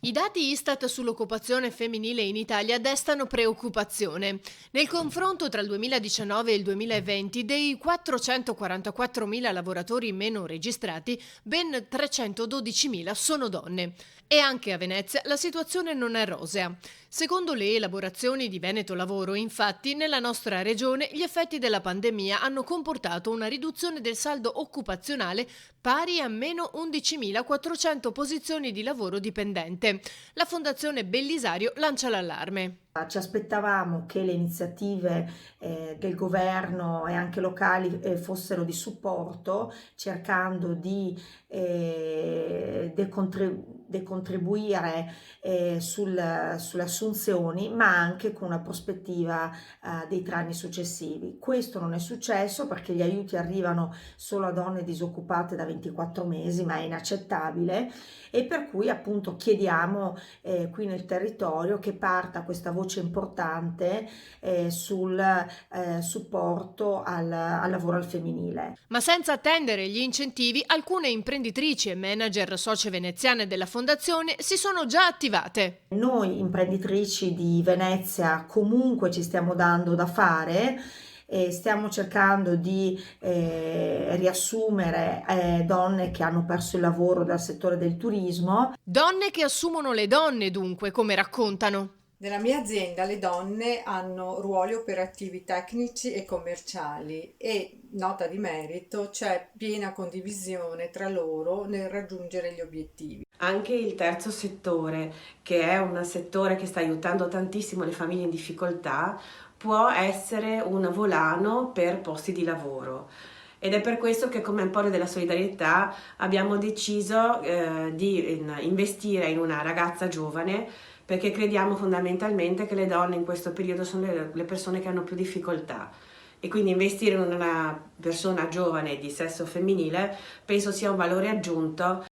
I dati Istat sull'occupazione femminile in Italia destano preoccupazione. Nel confronto tra il 2019 e il 2020, dei 444.000 lavoratori meno registrati, ben 312.000 sono donne. E anche a Venezia la situazione non è rosea. Secondo le elaborazioni di Veneto Lavoro, infatti, nella nostra regione gli effetti della pandemia hanno comportato una riduzione del saldo occupazionale pari a meno 11.400 posizioni di lavoro dipendente. La Fondazione Bellisario lancia l'allarme. Ci aspettavamo che le iniziative del governo e anche locali fossero di supporto, cercando di decontribuire sulle assunzioni, ma anche con una prospettiva dei 3 anni successivi. Questo non è successo perché gli aiuti arrivano solo a donne disoccupate da 24 mesi, ma è inaccettabile, e per cui appunto chiediamo qui nel territorio che parta questa voce importante sul supporto al lavoro al femminile. Ma senza attendere gli incentivi, alcune imprenditrici e manager socie veneziane della Fondazione si sono già attivate. Noi imprenditrici di Venezia comunque ci stiamo dando da fare e stiamo cercando di riassumere donne che hanno perso il lavoro dal settore del turismo. Donne che assumono le donne, dunque, come raccontano. Nella mia azienda le donne hanno ruoli operativi tecnici e commerciali e, nota di merito, c'è piena condivisione tra loro nel raggiungere gli obiettivi. Anche il terzo settore, che è un settore che sta aiutando tantissimo le famiglie in difficoltà, può essere un volano per posti di lavoro. Ed è per questo che come Emporio della Solidarietà abbiamo deciso di investire in una ragazza giovane, perché crediamo fondamentalmente che le donne in questo periodo sono le persone che hanno più difficoltà. E quindi investire in una persona giovane di sesso femminile penso sia un valore aggiunto